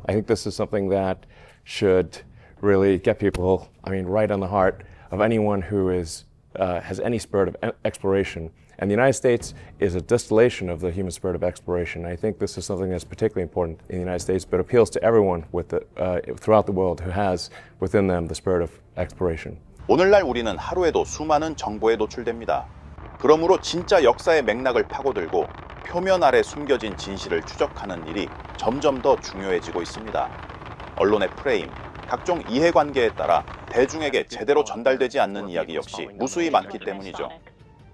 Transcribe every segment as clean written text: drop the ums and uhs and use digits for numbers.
I think this is something that should really get people, right on the heart of anyone who has any spirit of exploration. And the United States is a distillation of the human spirit of exploration. I think this is something that's particularly important in the United States, but appeals to everyone throughout the world who has within them the spirit of exploration. 오늘날 우리는 하루에도 수많은 정보에 노출됩니다. 그러므로 진짜 역사의 맥락을 파고들고 표면 아래 숨겨진 진실을 추적하는 일이 점점 더 중요해지고 있습니다. 언론의 프레임, 각종 이해관계에 따라 대중에게 제대로 전달되지 않는 이야기 역시 무수히 많기 때문이죠.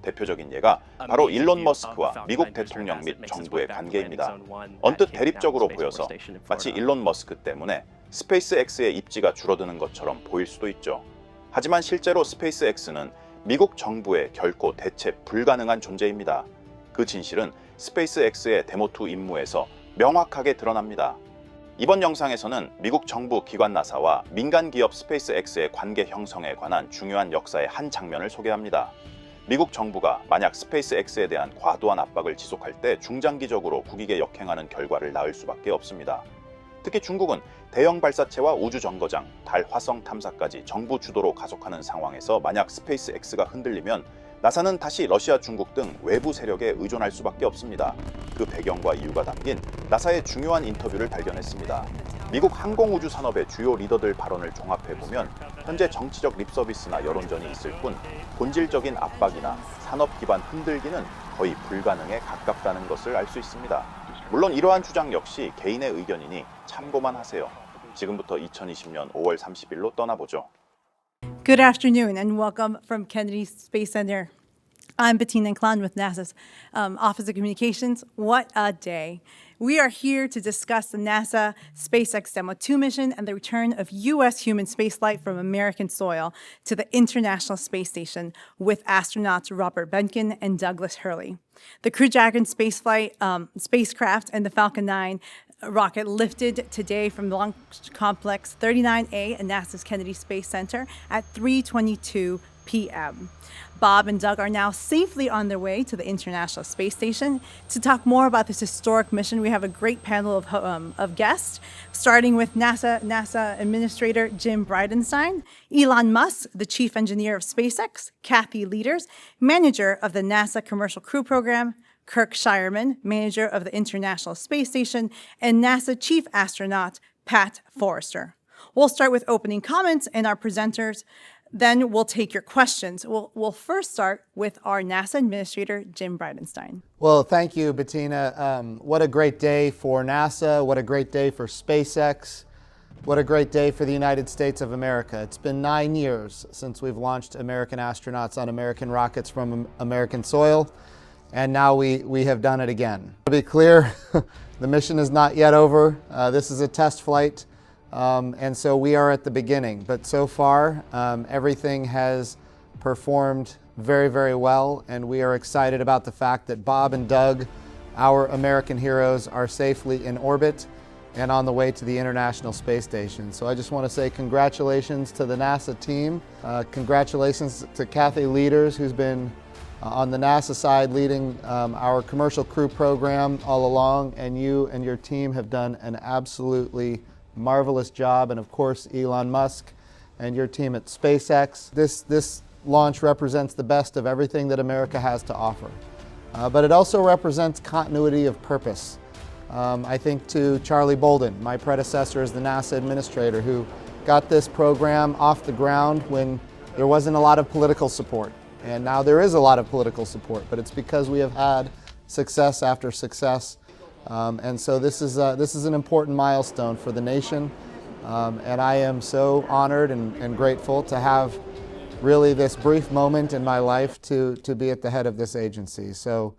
대표적인 예가 바로 일론머스크와 미국 대통령 및 정부의 관계입니다. 언뜻 대립적으로 보여서 마치 일론머스크 때문에 스페이스X의 입지가 줄어드는 것처럼 보일 수도 있죠. 하지만 실제로 스페이스X는 미국 정부에 결코 대체 불가능한 존재입니다. 그 진실은 스페이스X의 데모2 임무에서 명확하게 드러납니다. 이번 영상에서는 미국 정부 기관 나사와 민간 기업 스페이스X의 관계 형성에 관한 중요한 역사의 한 장면을 소개합니다. 미국 정부가 만약 스페이스X에 대한 과도한 압박을 지속할 때 중장기적으로 국익에 역행하는 결과를 낳을 수밖에 없습니다. 특히 중국은 대형 발사체와 우주 정거장, 달 화성 탐사까지 정부 주도로 가속하는 상황에서 만약 스페이스X가 흔들리면 나사는 다시 러시아, 중국 등 외부 세력에 의존할 수밖에 없습니다. 그 배경과 이유가 담긴 나사의 중요한 인터뷰를 발견했습니다. 미국 항공우주 산업의 주요 리더들 발언을 종합해보면 현재 정치적 립서비스나 여론전이 있을 뿐 본질적인 압박이나 산업 기반 흔들기는 거의 불가능에 가깝다는 것을 알 수 있습니다. 물론 이러한 주장 역시 개인의 의견이니 참고만 하세요. 지금부터 2020년 5월 30일로 떠나보죠. Good afternoon and welcome from Kennedy Space Center. I'm Bettina Klein with NASA's Office of Communications. What a day. We are here to discuss the NASA SpaceX Demo 2 mission and the return of U.S. human spaceflight from American soil to the International Space Station with astronauts Robert Behnken and Douglas Hurley. The Crew Dragon spacecraft and the Falcon 9 rocket lifted today from the Launch Complex 39A at NASA's Kennedy Space Center at 3:22 p.m. Bob and Doug are now safely on their way to the International Space Station. To talk more about this historic mission, we have a great panel of guests, starting with NASA Administrator Jim Bridenstine, Elon Musk, the Chief Engineer of SpaceX, Kathy Leaders, Manager of the NASA Commercial Crew Program, Kirk Shireman, Manager of the International Space Station, and NASA Chief Astronaut Pat Forrester. We'll start with opening comments and our presenters. Then we'll take your questions. We'll first start with our NASA Administrator, Jim Bridenstine. Well, thank you, Bettina. What a great day for NASA. What a great day for SpaceX. What a great day for the United States of America. It's been 9 years since we've launched American astronauts on American rockets from American soil, and now we have done it again. To be clear, the mission is not yet over. This is a test flight. And so we are at the beginning, but so far everything has performed very, very well, and we are excited about the fact that Bob and Doug, our American heroes, are safely in orbit and on the way to the International Space Station. So I just want to say congratulations to the NASA team. Congratulations to Kathy Leaders, who's been on the NASA side leading our commercial crew program all along, and you and your team have done an absolutely marvelous job, and of course Elon Musk and your team at SpaceX. This launch represents the best of everything that America has to offer. But it also represents continuity of purpose. I think to Charlie Bolden, my predecessor as the NASA administrator, who got this program off the ground when there wasn't a lot of political support. And now there is a lot of political support, but it's because we have had success after success. And so this is an important milestone for the nation, and I am so honored and grateful to have really this brief moment in my life to be at the head of this agency. So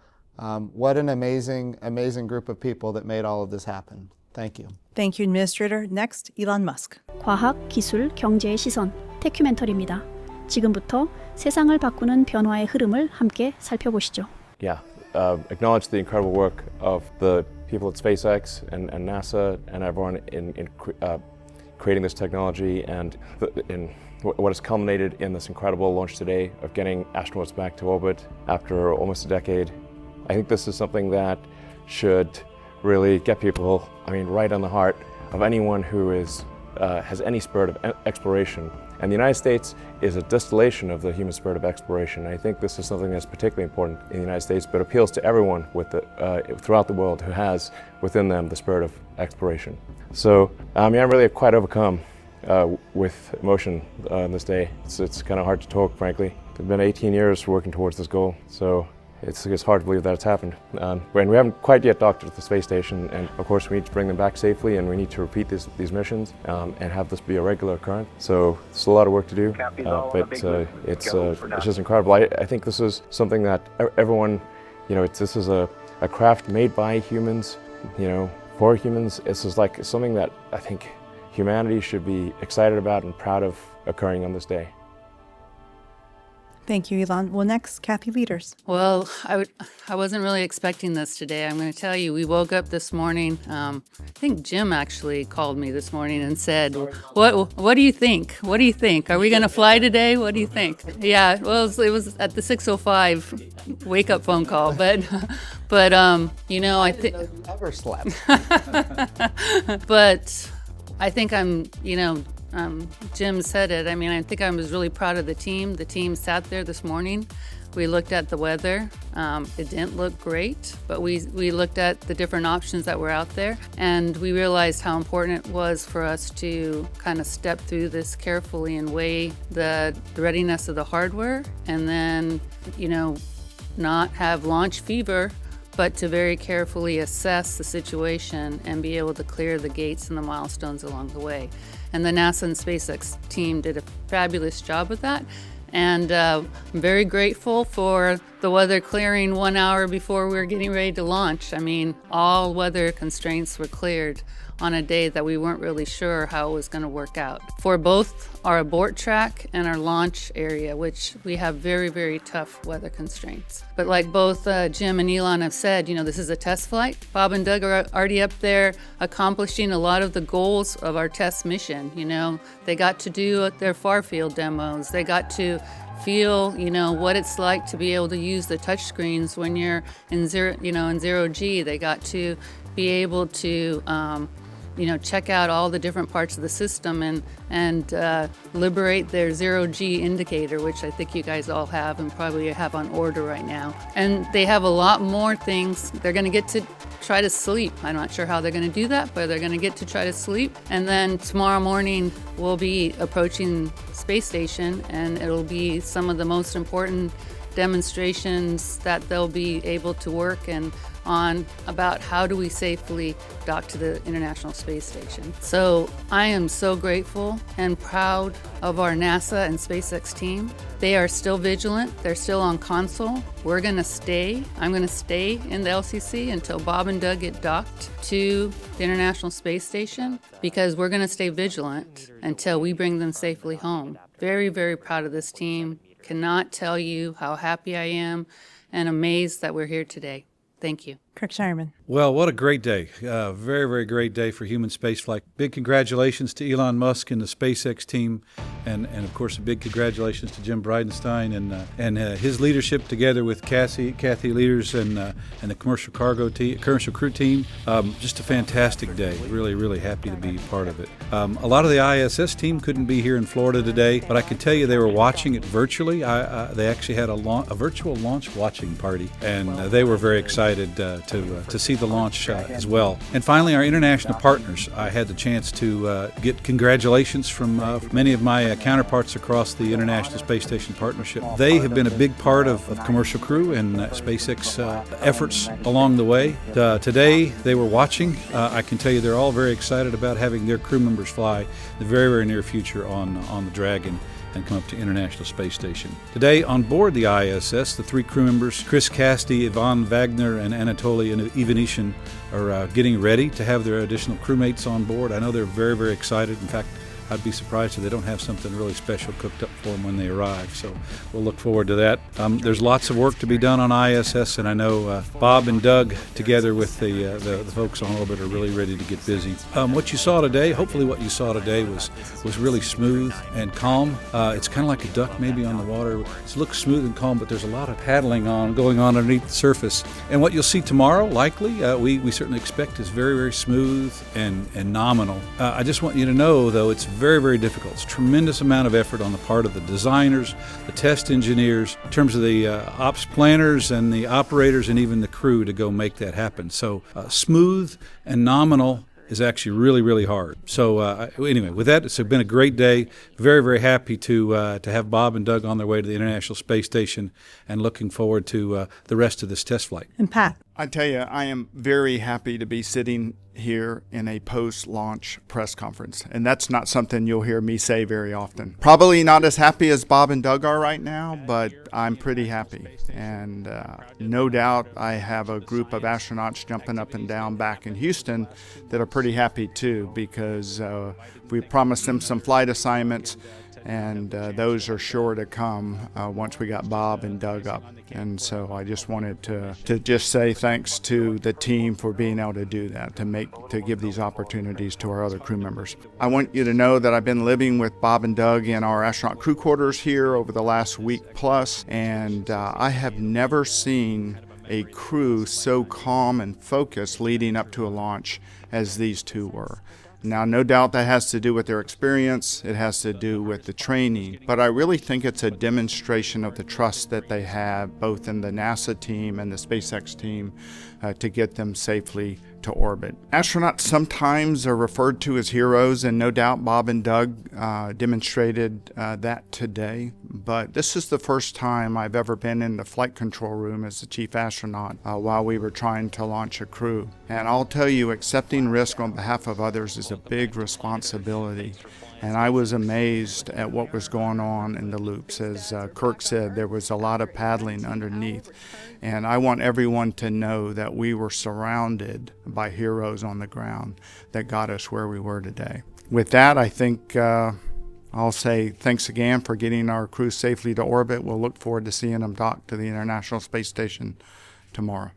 what an amazing group of people that made all of this happen. Thank you. Thank you, Administrator. Next, Elon Musk. 과학, 기술, 경제의 시선, 다큐멘터리입니다. 지금부터 세상을 바꾸는 변화의 흐름을 함께 살펴보시죠. Yeah. Acknowledge the incredible work of the people at SpaceX and NASA and everyone in creating this technology and in what has culminated in this incredible launch today of getting astronauts back to orbit after almost a decade. I think this is something that should really get people, right on the heart of anyone who has any spirit of exploration. And the United States is a distillation of the human spirit of exploration. And I think this is something that's particularly important in the United States, but appeals to everyone throughout the world who has within them the spirit of exploration. So I'm really quite overcome with emotion on this day. It's kind of hard to talk, frankly. It's been 18 years working towards this goal, so it's hard to believe that it's happened. And we haven't quite yet docked at the space station, and of course we need to bring them back safely, and we need to repeat these missions and have this be a regular occurrence. So there's a lot of work to do, but it's just incredible. I think this is something that everyone, this is a craft made by humans, for humans. This is like something that I think humanity should be excited about and proud of occurring on this day. Thank you, Elon. Well, next, Kathy Leaders. Well, I wasn't really expecting this today. I'm going to tell you, we woke up this morning. I think Jim actually called me this morning and said, "What do you think? What do you think? Are we going to fly today? What do you think?" Yeah, well, it was at the 6:05 wake up phone call, but I think Never slept. but I think Jim said it. I mean, I think I was really proud of the team. The team sat there this morning. We looked at the weather. It didn't look great, but we looked at the different options that were out there, and we realized how important it was for us to kind of step through this carefully and weigh the readiness of the hardware, and then, not have launch fever, but to very carefully assess the situation and be able to clear the gates and the milestones along the way. And the NASA and SpaceX team did a fabulous job with that. And I'm very grateful for the weather clearing 1 hour before we were getting ready to launch. I mean, all weather constraints were cleared on a day that we weren't really sure how it was going to work out. For both our abort track and our launch area, which we have very, very tough weather constraints. But like both Jim and Elon have said, this is a test flight. Bob and Doug are already up there accomplishing a lot of the goals of our test mission. They got to do their far field demos. They got to feel, what it's like to be able to use the touch screens when you're in zero G. They got to be able to check out all the different parts of the system and liberate their zero-G indicator, which I think you guys all have and probably have on order right now. And they have a lot more things. They're going to get to try to sleep. I'm not sure how they're going to do that, but they're going to get to try to sleep. And then tomorrow morning, we'll be approaching space station, and it'll be some of the most important demonstrations that they'll be able to work on about how do we safely dock to the International Space Station. So I am so grateful and proud of our NASA and SpaceX team. They are still vigilant. They're still on console. We're going to stay. I'm going to stay in the LCC until Bob and Doug get docked to the International Space Station, because we're going to stay vigilant until we bring them safely home. Very, very proud of this team. Cannot tell you how happy I am and amazed that we're here today. Thank you. Kirk Shireman. Well, what a great day. Very, very great day for human spaceflight. Big congratulations to Elon Musk and the SpaceX team. And of course, a big congratulations to Jim Bridenstine and his leadership together with Kathy Leaders and the commercial crew team. Just a fantastic day. Really, really happy to be part of it. A lot of the ISS team couldn't be here in Florida today, but I can tell you they were watching it virtually. They actually had a virtual launch watching party, and they were very excited to see the launch as well. And finally, our international partners. I had the chance to get congratulations from many of my counterparts across the International Space Station Partnership. They have been a big part of Commercial Crew and SpaceX efforts along the way. Today, they were watching. I can tell you they're all very excited about having their crew members fly in the very, very near future on the Dragon and come up to International Space Station. Today, on board the ISS, the three crew members, Chris Casti, Ivan Wagner, and Anatoly Ivanishin, are getting ready to have their additional crewmates on board. I know they're very, very excited. In fact, I'd be surprised if they don't have something really special cooked up for them when they arrive. So we'll look forward to that. There's lots of work to be done on ISS, and I know Bob and Doug, together with the folks on orbit, are really ready to get busy. What you saw today, hopefully what you saw today was really smooth and calm. It's kind of like a duck maybe on the water. It looks smooth and calm, but there's a lot of paddling going on underneath the surface. And what you'll see tomorrow, likely, we certainly expect is very, very smooth and nominal. I just want you to know, though, it's very, very difficult. It's a tremendous amount of effort on the part of the designers, the test engineers, in terms of the ops planners and the operators and even the crew to go make that happen. So smooth and nominal is actually really, really hard. So anyway, with that, it's been a great day. Very, very happy to have Bob and Doug on their way to the International Space Station, and looking forward to the rest of this test flight. And Pat. I tell you, I am very happy to be sitting here in a post-launch press conference, and that's not something you'll hear me say very often. Probably not as happy as Bob and Doug are right now, but I'm pretty happy. And no doubt I have a group of astronauts jumping up and down back in Houston that are pretty happy too, because we promised them some flight assignments, and those are sure to come once we got Bob and Doug up. And so I just wanted to just say thanks to the team for being able to do that, to give these opportunities to our other crew members. I want you to know that I've been living with Bob and Doug in our astronaut crew quarters here over the last week plus, and I have never seen a crew so calm and focused leading up to a launch as these two were. Now, no doubt that has to do with their experience, it has to do with the training, but I really think it's a demonstration of the trust that they have both in the NASA team and the SpaceX team to get them safely to orbit. Astronauts sometimes are referred to as heroes, and no doubt Bob and Doug demonstrated that today. But this is the first time I've ever been in the flight control room as the chief astronaut while we were trying to launch a crew. And I'll tell you, accepting risk on behalf of others is a big responsibility. And I was amazed at what was going on in the loops. As Kirk said, there was a lot of paddling underneath. And I want everyone to know that we were surrounded by heroes on the ground that got us where we were today. With that, I think I'll say thanks again for getting our crew safely to orbit. We'll look forward to seeing them dock to the International Space Station tomorrow.